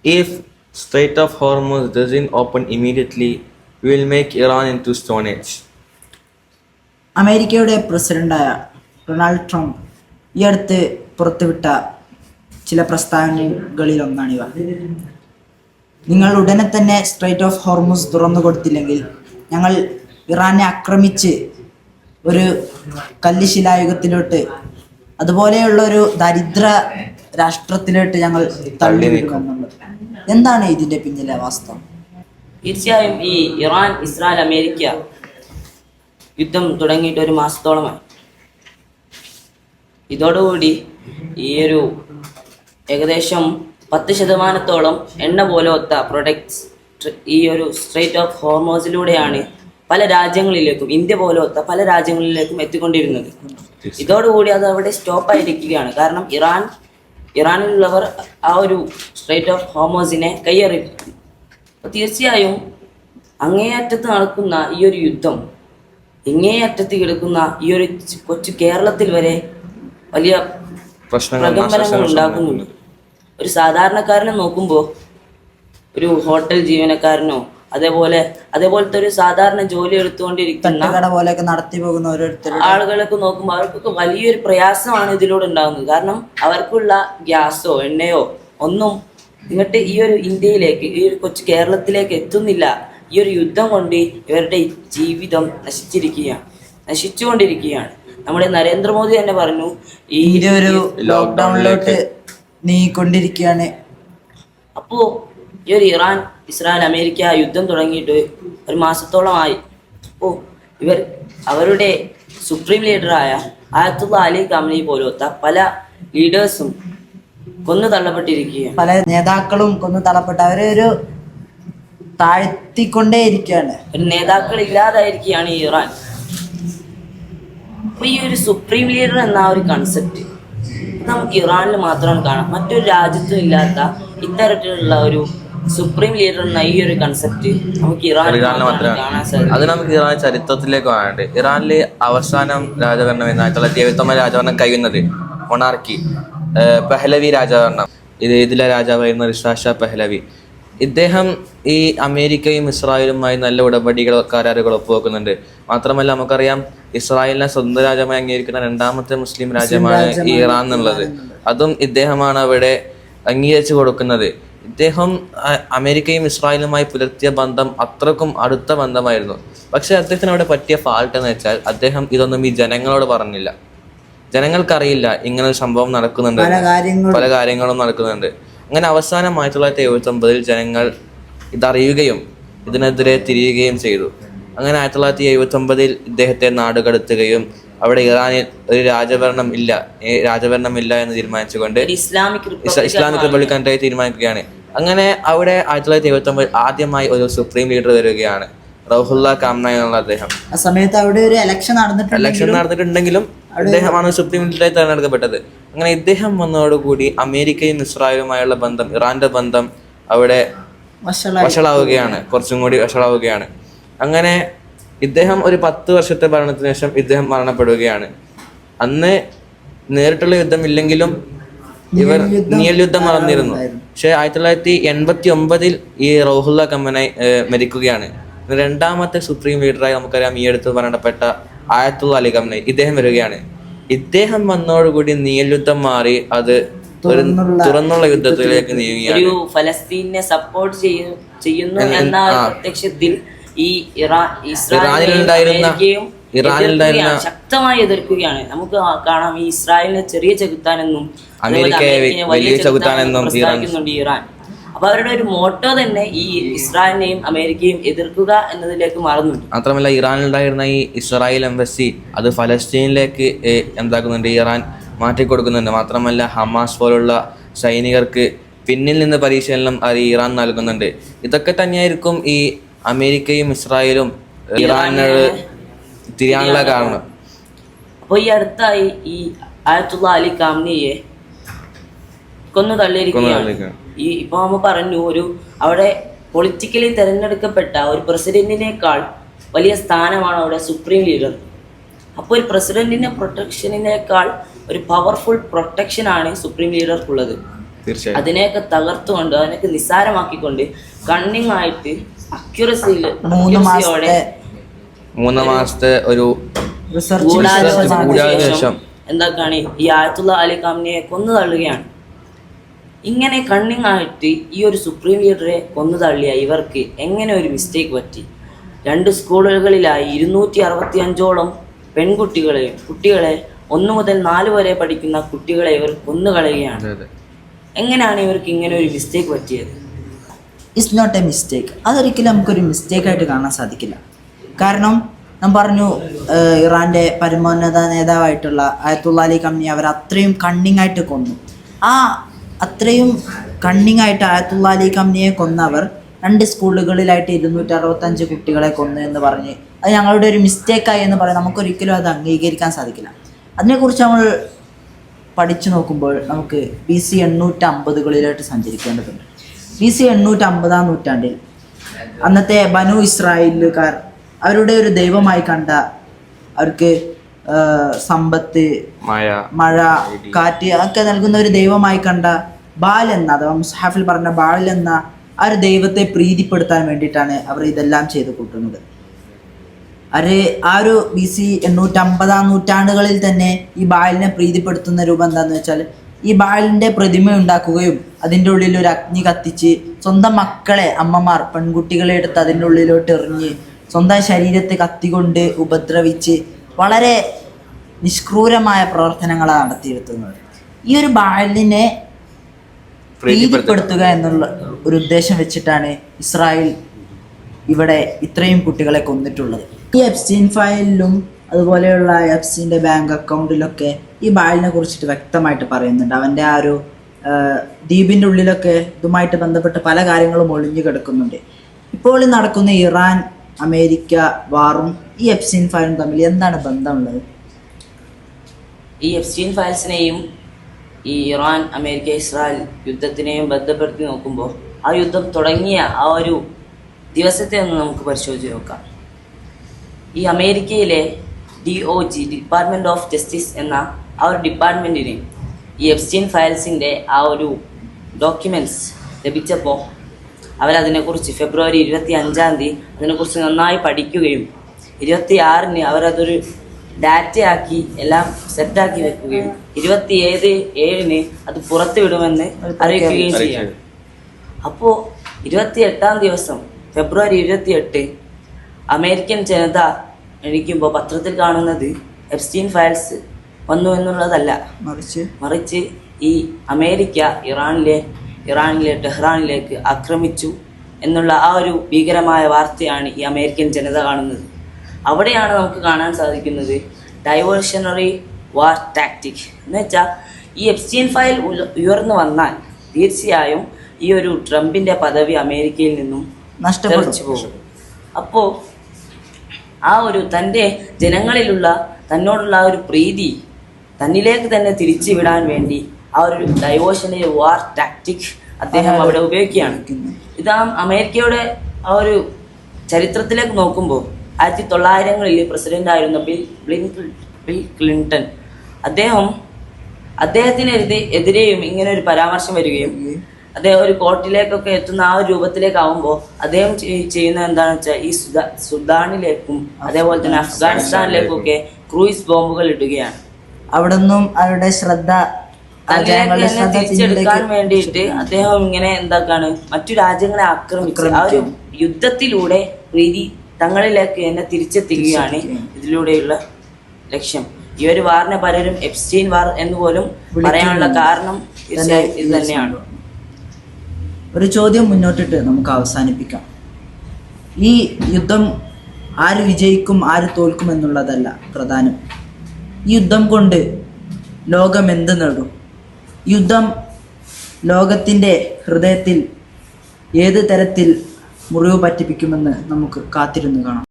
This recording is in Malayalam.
If Strait of Hormuz doesn't open immediately, we will make Iran into Stone Age. അമേരിക്കയുടെ പ്രസിഡന്റായ ഡൊണാൾഡ് ട്രംപ് ഈ അടുത്ത് പുറത്തുവിട്ട ചില പ്രസ്താവനകളിലൊന്നാണിവ. നിങ്ങൾ ഉടനെ തന്നെ സ്ട്രൈറ്റ് ഓഫ് ഹോർമുസ് തുറന്നു കൊടുത്തില്ലെങ്കിൽ ഞങ്ങൾ ഇറാനെ ആക്രമിച്ച് ഒരു കല്ലുശിലായുഗത്തിലോട്ട്, അതുപോലെയുള്ള ഒരു ദരിദ്ര രാഷ്ട്രത്തിലോട്ട് ഞങ്ങൾ തള്ളിവിടുമെന്നുള്ളത്. എന്താണ് ഇതിന്റെ പിന്നിലെ വാസ്തവം? തീർച്ചയായും ഈ ഇറാൻ ഇസ്രായേൽ അമേരിക്ക യുദ്ധം തുടങ്ങിയിട്ട് ഒരു മാസത്തോളമായി. ഇതോടുകൂടി ഈ ഒരു ഏകദേശം 10% എണ്ണ പോലത്തെ പ്രൊഡക്ട്സ് ഈ ഒരു സ്ട്രൈറ്റ് ഓഫ് ഹോർമോസിലൂടെയാണ് പല രാജ്യങ്ങളിലേക്കും, ഇന്ത്യ പോലത്തെ പല രാജ്യങ്ങളിലേക്കും എത്തിക്കൊണ്ടിരുന്നത്. ഇതോടുകൂടി അത് അവിടെ സ്റ്റോപ്പായിരിക്കുകയാണ്. കാരണം ഇറാനിലുള്ളവർ ആ ഒരു സ്ട്രൈറ്റ് ഓഫ് ഹോർമോസിനെ കയ്യേറിയിട്ടുണ്ട്. അപ്പോൾ തീർച്ചയായും അങ്ങേയറ്റത്ത് നടക്കുന്ന ഈ ഒരു യുദ്ധം, ഇങ്ങേയറ്റത്ത് കിടക്കുന്ന ഈ ഒരു കൊച്ചു കേരളത്തിൽ വരെ വലിയ പ്രകമ്പനങ്ങൾ ഉണ്ടാക്കുന്നുണ്ട്. ഒരു സാധാരണക്കാരനെ നോക്കുമ്പോൾ, ഒരു ഹോട്ടൽ ജീവനക്കാരനോ അതേപോലത്തെ ഒരു സാധാരണ ജോലി എടുത്തുകൊണ്ടിരിക്കുന്ന നടത്തി പോകുന്ന ആളുകളൊക്കെ നോക്കുമ്പോൾ അവർക്കൊക്കെ വലിയൊരു പ്രയാസമാണ് ഇതിലൂടെ ഉണ്ടാകുന്നത്. കാരണം അവർക്കുള്ള ഗ്യാസോ എണ്ണയോ ഒന്നും ഇങ്ങോട്ട് ഈ ഒരു ഇന്ത്യയിലേക്ക്, ഈ ഒരു കൊച്ചു കേരളത്തിലേക്ക് എത്തുന്നില്ല. ഈ ഒരു യുദ്ധം കൊണ്ട് ഇവരുടെ ജീവിതം നശിച്ചുകൊണ്ടിരിക്കുകയാണ്. നമ്മുടെ നരേന്ദ്രമോദി തന്നെ പറഞ്ഞു, ഈ ഒരു ലോക്ക്ഡൗണിലോട്ട് നീങ്ങിക്കൊണ്ടിരിക്കുകയാണ്. അപ്പോൾ ഈ ഒരു ഇറാൻ ഇസ്രായേൽ അമേരിക്ക യുദ്ധം തുടങ്ങിയിട്ട് ഒരു മാസത്തോളമായി. അപ്പോൾ അവരുടെ സുപ്രീം ലീഡറായ ആയത്തുള്ള അലി ഖാമനി പോലത്തെ പല ലീഡേഴ്സും കൊന്നു തള്ളപ്പെട്ടിരിക്കുകയാണ്. പല നേതാക്കളും കൊന്നു തള്ളപ്പെട്ട് അവരൊരു താഴ്ത്തിക്കൊണ്ടേയിരിക്കുകയാണ്. ഒരു നേതാക്കൾ ഇല്ലാതായിരിക്കുകയാണ് ഈ ഇറാൻ. അപ്പോൾ ഈ ഒരു സുപ്രീം ലീഡർ എന്ന ഒരു കൺസെപ്റ്റ് നമുക്ക് ഇറാനിൽ മാത്രമാണ് കാണാം. മറ്റൊരു രാജ്യത്തും ഇല്ലാത്ത ഇത്തരത്തിലുള്ള ഒരു സുപ്രീം ലീഡർ എന്ന ഈ ഒരു കൺസെപ്റ്റ് നമുക്ക് ഇറാനിൽ മാത്രമേ കാണാൻ സാധിക്കും. അത് നമുക്ക് ഇറാൻ ചരിത്രത്തിലേക്ക് കാണാനുണ്ട്. ഇറാനിലെ അവസാനം രാജഭരണം 1979 രാജഭരണം കഴിയുന്നത് മൊണാർക്കി പെഹ്ലവി രാജഭരണം. ഇതിലെ രാജാവായിരുന്ന റിസാ ഷാ പെഹ്ലവി. ഇദ്ദേഹം ഈ അമേരിക്കയും ഇസ്രായേലുമായി നല്ല കരാറുകൾ ഒപ്പുവെക്കുന്നുണ്ട്. മാത്രമല്ല നമുക്കറിയാം, ഇസ്രായേലിനെ സ്വന്തം രാജ്യമായി അംഗീകരിക്കുന്ന 2ാമത്തെ മുസ്ലിം രാജ്യമാണ് ഈ ഇറാൻ എന്നുള്ളത്. അതും ഇദ്ദേഹമാണ് അവിടെ അംഗീകരിച്ചു കൊടുക്കുന്നത്. ഇദ്ദേഹം അമേരിക്കയും ഇസ്രായേലുമായി പുലർത്തിയ ബന്ധം അത്രക്കും അടുത്ത ബന്ധമായിരുന്നു. പക്ഷെ അദ്ദേഹത്തിന് അവിടെ പറ്റിയ ഫാൾട്ട് എന്ന് വെച്ചാൽ അദ്ദേഹം ഇതൊന്നും ഈ ജനങ്ങളോട് പറഞ്ഞില്ല. ജനങ്ങൾക്കറിയില്ല ഇങ്ങനെ ഒരു സംഭവം നടക്കുന്നുണ്ട്, പല കാര്യങ്ങളും നടക്കുന്നുണ്ട്. അങ്ങനെ അവസാനം 1979 ജനങ്ങൾ ഇതറിയുകയും ഇതിനെതിരെ തിരിയുകയും ചെയ്തു. അങ്ങനെ 1979 ഇദ്ദേഹത്തെ നാടുകടത്തുകയും അവിടെ ഇറാനിൽ ഒരു രാജഭരണം ഇല്ല എന്ന് തീരുമാനിച്ചുകൊണ്ട് ഇസ്ലാമിക് റിപ്പബ്ലിക്കാനായി തീരുമാനിക്കുകയാണ്. അങ്ങനെ അവിടെ 1979 ആദ്യമായി ഒരു സുപ്രീം ലീഡർ വരികയാണ്, റൗഹുല്ല ഖാംനായി എന്നുള്ള അദ്ദേഹം. ആ സമയത്ത് അവിടെ ഒരു ഇലക്ഷൻ നടന്നിട്ടുണ്ടെങ്കിലും അദ്ദേഹമാണ് സുപ്രീം ലീഡറായി തെരഞ്ഞെടുക്കപ്പെട്ടത്. അങ്ങനെ ഇദ്ദേഹം വന്നതോടുകൂടി അമേരിക്കയും ഇസ്രായേലുമായുള്ള ബന്ധം, ഇറാന്റെ ബന്ധം അവിടെ വഷളാവുകയാണ്, കുറച്ചും കൂടി വഷളാവുകയാണ്. അങ്ങനെ ഇദ്ദേഹം ഒരു 10 വർഷത്തെ ഭരണത്തിന് ശേഷം ഇദ്ദേഹം മരണപ്പെടുകയാണ്. അന്ന് നേരിട്ടുള്ള യുദ്ധം ഇല്ലെങ്കിലും ഇവർ നിയൽ യുദ്ധം നടന്നിരുന്നു. പക്ഷെ 1989 ഈ റൗഹുല്ല ഖാംനായി മരിക്കുകയാണ്. 2ാമത്തെ സുപ്രീം ലീഡറായി നമുക്കറിയാം ഈ അടുത്ത് മരണപ്പെട്ട ആയത്തുള്ള അലി ഖാംനായി, ഇദ്ദേഹം വരികയാണ്. ഇദ്ദേഹം വന്നതോടുകൂടി നിയൽ യുദ്ധം മാറി അത് ഒരു തുറന്നുള്ള യുദ്ധത്തിലേക്ക് നീങ്ങുകയാണ്. ഒരു ഫലസ്തീനെ സപ്പോർട്ട് ചെയ്യുന്നു എന്ന പ്രത്യക്ഷത്തിൽ ഈ ഇറാനിലുണ്ടായിരുന്ന ശക്തമായി എതിർക്കുകയാണ്. നമുക്ക് കാണാം, ഈ ഇസ്രായേലിനെ ചെറിയ ചെകുത്താനെന്നും അമേരിക്കയെ വലിയ ചെകുത്താനെന്നും പ്രസ്താവിക്കുന്നുണ്ട് ഇറാൻ. അപ്പൊ അവരുടെ ഒരു മോട്ടോ തന്നെ ഈ ഇസ്രായേലിനെയും അമേരിക്കയും എതിർക്കുക എന്നതിലേക്ക് മാറുന്നുണ്ട്. മാത്രമല്ല ഇറാനിലുണ്ടായിരുന്ന ഈ ഇസ്രായേൽ എംബസി അത് ഫലസ്തീനിലേക്ക് എന്താക്കുന്നുണ്ട്, ഇറാൻ മാറ്റിക്കൊടുക്കുന്നുണ്ട്. മാത്രമല്ല ഹമാസ് പോലുള്ള സൈനികർക്ക് പിന്നിൽ നിന്ന് പരിശീലനം ഇറാൻ നൽകുന്നുണ്ട്. ഇതൊക്കെ തന്നെയായിരിക്കും ഈ അമേരിക്കയും ഇസ്രായേലും ഇറാനോട് തിരിയാനുള്ള കാരണം. അപ്പോൾ ഈ അടുത്തായി ഈ ആയത്തുള്ള അലി ഖാംനിയെ കൊന്നു തള്ളിയിരിക്കുകയാണ്. ഇപ്പൊ നമ്മൾ പറഞ്ഞു, അവിടെ പൊളിറ്റിക്കലി തിരഞ്ഞെടുക്കപ്പെട്ട ഒരു പ്രസിഡന്റിനേക്കാൾ വലിയ സ്ഥാനമാണ് അവിടെ സുപ്രീം ലീഡർ. അപ്പോൾ ഒരു പ്രസിഡന്റിന്റെ പ്രൊട്ടക്ഷനിനേക്കാൾ ഒരു പവർഫുൾ പ്രൊട്ടക്ഷനാണ് സുപ്രീം ലീഡർക്കുള്ളത്. തീർച്ചയായും അതിനെയൊക്കെ തകർത്തുകൊണ്ട് അതിനൊക്കെ നിസ്സാരമാക്കിക്കൊണ്ട് കണ്ണിങ് ആയിട്ട് അക്യുറസിയോടെ 3 മാസത്തെ ഒരു റിസർച്ച് ഗൂഢാലോചനയ്ക്ക് ശേഷം എന്താക്കാണ് ഈ ആയത്തുള്ള അലി ഖാംനിയെ കൊന്നു തള്ളുകയാണ്. ഇങ്ങനെ കണ്ണിങ് ആയിട്ട് ഈ ഒരു സുപ്രീം ലീഡറെ കൊന്നു തള്ളിയ ഇവർക്ക് എങ്ങനെ ഒരു മിസ്റ്റേക്ക് പറ്റി? 2 സ്കൂളുകളിലായി 265ഓളം കുട്ടികളെ 1 മുതൽ 4 വരെ പഠിക്കുന്ന കുട്ടികളെ ഇവർ കൊന്നുകളയുകയാണ്. എങ്ങനെയാണ് ഇവർക്ക് ഇങ്ങനെ ഒരു മിസ്റ്റേക്ക് പറ്റിയത്? It's not a mistake. അതൊരിക്കലും നമുക്കൊരു മിസ്റ്റേക്കായിട്ട് കാണാൻ സാധിക്കില്ല. കാരണം ഞാൻ പറഞ്ഞു, ഇറാൻ്റെ പരമോന്നത നേതാവായിട്ടുള്ള ആയത്തുള്ള അലി ഖാംനി അവർ അത്രയും കണ്ണിങ് ആയിട്ട് കൊന്നു. അത്രയും കണ്ണിങ് ആയിട്ട് ആയത്തുള്ള അലി ഖാംനിയെ കൊന്നവർ 2 സ്കൂളുകളിലായിട്ട് 265 കുട്ടികളെ കൊന്നു എന്ന് പറഞ്ഞ് അത് ഞങ്ങളുടെ ഒരു മിസ്റ്റേക്കായി എന്ന് പറയാൻ നമുക്കൊരിക്കലും അത് അംഗീകരിക്കാൻ സാധിക്കില്ല. അതിനെക്കുറിച്ച് നമ്മൾ പഠിച്ചു നോക്കുമ്പോൾ നമുക്ക് BC 850കളിലോട്ട് സഞ്ചരിക്കേണ്ടതുണ്ട്. BC 850-ാം നൂറ്റാണ്ടിൽ അന്നത്തെ ബനു ഇസ്രായേലുകാർ അവരുടെ ഒരു ദൈവമായി കണ്ട, അവർക്ക് സമ്പത്ത്, മഴ, കാറ്റ് ഒക്കെ നൽകുന്ന ഒരു ദൈവമായി കണ്ട ബാൽ എന്ന, അഥവാ മുസ്ഹഫിൽ പറഞ്ഞ ബാൽ എന്ന ആ ഒരു ദൈവത്തെ പ്രീതിപ്പെടുത്താൻ വേണ്ടിയിട്ടാണ് അവർ ഇതെല്ലാം ചെയ്ത് കൂട്ടുന്നത്. ആ ഒരു BC 850-ാം നൂറ്റാണ്ടുകളിൽ തന്നെ ഈ ബാലിനെ പ്രീതിപ്പെടുത്തുന്ന രൂപം എന്താണെന്ന് വെച്ചാൽ, ഈ ബാലിൻ്റെ പ്രതിമ ഉണ്ടാക്കുകയും അതിൻ്റെ ഉള്ളിൽ ഒരു അഗ്നി കത്തിച്ച് സ്വന്തം മക്കളെ, അമ്മമാർ പെൺകുട്ടികളെ എടുത്ത് അതിൻ്റെ ഉള്ളിലോട്ട് എറിഞ്ഞ് സ്വന്തം ശരീരത്തെ കത്തിക്കൊണ്ട് ഉപദ്രവിച്ച് വളരെ നിഷ്ക്രൂരമായ പ്രവർത്തനങ്ങളാണ് നടത്തിയിരുത്തുന്നത്. ഈ ഒരു ബാലിനെ പ്രീതിപ്പെടുത്തുക എന്നുള്ള ഒരു ഉദ്ദേശം വെച്ചിട്ടാണ് ഇസ്രായേൽ ഇവിടെ ഇത്രയും കുട്ടികളെ കൊന്നിട്ടുള്ളത്. ഈ എപ്സ്റ്റീൻ ഫയലിലും അതുപോലെയുള്ള എപ്സ്റ്റീൻ്റെ ബാങ്ക് അക്കൗണ്ടിലൊക്കെ ഈ ബാലിനെ കുറിച്ചിട്ട് വ്യക്തമായിട്ട് പറയുന്നുണ്ട്. അവൻ്റെ ആ ഒരു ദ്വീപിൻ്റെ ഉള്ളിലൊക്കെ ഇതുമായിട്ട് ബന്ധപ്പെട്ട് പല കാര്യങ്ങളും ഒളിഞ്ഞു കിടക്കുന്നുണ്ട്. ഇപ്പോൾ നടക്കുന്ന ഇറാൻ അമേരിക്ക വാറും ഈ എപ്സ്റ്റീൻ ഫയലും തമ്മിൽ എന്താണ് ബന്ധമുള്ളത്? ഈ എപ്സ്റ്റീൻ ഫയൽസിനെയും ഈ ഇറാൻ അമേരിക്ക ഇസ്രായേൽ യുദ്ധത്തിനെയും ബന്ധപ്പെടുത്തി നോക്കുമ്പോൾ ആ യുദ്ധം തുടങ്ങിയ ആ ഒരു ദിവസത്തെ ഒന്ന് നമുക്ക് പരിശോധിച്ച് നോക്കാം. ഈ അമേരിക്കയിലെ DOJ, ഡിപ്പാർട്ട്മെൻറ്റ് ഓഫ് ജസ്റ്റിസ് എന്ന ആ ഒരു ഡിപ്പാർട്ട്മെൻറ്റിന് ഈ എപ്സ്റ്റീൻ ഫയൽസിൻ്റെ ആ ഒരു ഡോക്യുമെൻറ്റ്സ് ലഭിച്ചപ്പോൾ അവരതിനെക്കുറിച്ച് ഫെബ്രുവരി 25-ാം തീയതി അതിനെക്കുറിച്ച് നന്നായി പഠിക്കുകയും 26-ന് അവരതൊരു ഡാറ്റയാക്കി എല്ലാം സെറ്റാക്കി വെക്കുകയും 27-ന് അത് പുറത്തു വിടുമെന്ന് അറിയിക്കുകയും ചെയ്യും. അപ്പോൾ 28-ാം ദിവസം ഫെബ്രുവരി 28 അമേരിക്കൻ ജനത എണീക്കുമ്പോൾ പത്രത്തിൽ കാണുന്നത് എപ്സ്റ്റീൻ ഫയൽസ് വന്നു എന്നുള്ളതല്ല, മറിച്ച് ഈ അമേരിക്ക ഇറാനിലെ ടെഹ്റാനിലേക്ക് ആക്രമിച്ചു എന്നുള്ള ആ ഒരു ഭീകരമായ വാർത്തയാണ് ഈ അമേരിക്കൻ ജനത കാണുന്നത്. അവിടെയാണ് നമുക്ക് കാണാൻ സാധിക്കുന്നത് ഡൈവേർഷണറി വാർ ടാക്ടിക് എന്ന് വെച്ചാൽ ഈ എപ്സ്റ്റീൻ ഫയൽ ഉയർന്നു വന്നാൽ തീർച്ചയായും ഈ ഒരു ട്രംപിൻ്റെ പദവി അമേരിക്കയിൽ നിന്നും നഷ്ടപ്പെട്ടു പോകും. അപ്പോൾ ആ ഒരു തൻ്റെ ജനങ്ങളിലുള്ള തന്നോടുള്ള ആ ഒരു പ്രീതി തന്നിലേക്ക് തന്നെ തിരിച്ചു വിടാൻ വേണ്ടി ആ ഒരു ഡൈവേർഷണറി വാർ ടാക്ടിക് അദ്ദേഹം അവിടെ ഉപയോഗിക്കുകയാണ്. ഇത് അമേരിക്കയുടെ ആ ഒരു ചരിത്രത്തിലേക്ക് നോക്കുമ്പോൾ 1900-കളിൽ പ്രസിഡൻ്റായിരുന്ന ബിൽ ക്ലിൻടൺ അദ്ദേഹത്തിനെതിരെയും ഇങ്ങനെ ഒരു പരാമർശം വരികയും അദ്ദേഹം ഒരു കോർട്ടിലേക്കൊക്കെ എത്തുന്ന ആ ഒരു രൂപത്തിലേക്കാവുമ്പോൾ അദ്ദേഹം ചെയ്യുന്നത് എന്താണെന്ന് വെച്ചാൽ ഈ സുഡാനിലേക്കും അതേപോലെ തന്നെ അഫ്ഗാനിസ്ഥാനിലേക്കൊക്കെ ക്രൂയിസ് ബോംബുകൾ ഇടുകയാണ്. അവിടെ നിന്നും അവരുടെ ശ്രദ്ധ തിരിച്ചെടുക്കാൻ വേണ്ടിയിട്ട് അദ്ദേഹം ഇങ്ങനെ എന്താക്കാണ് മറ്റു രാജ്യങ്ങളെ ആക്രമിച്ച് ആ ഒരു യുദ്ധത്തിലൂടെ പ്രീതി തങ്ങളിലേക്ക് എന്നെ തിരിച്ചെത്തിക്കുകയാണ് ഇതിലൂടെയുള്ള ലക്ഷ്യം. ഈ ഒരു വാറിനെ പലരും എപ്സ്റ്റീൻ വാർ എന്ന് പോലും പറയാനുള്ള കാരണം തീർച്ചയായും ഇത് തന്നെയാണ്. ഒരു ചോദ്യം മുന്നോട്ടിട്ട് നമുക്ക് അവസാനിപ്പിക്കാം. ഈ യുദ്ധം ആര് വിജയിക്കും ആര് തോൽക്കും എന്നുള്ളതല്ല പ്രധാനം. ഈ യുദ്ധം കൊണ്ട് ലോകം എന്ത് നേടും? യുദ്ധം ലോകത്തിൻ്റെ ഹൃദയത്തിൽ ഏത് തരത്തിൽ മുറിവ് പറ്റിപ്പിക്കുമെന്ന് നമുക്ക് കാത്തിരുന്ന് കാണാം.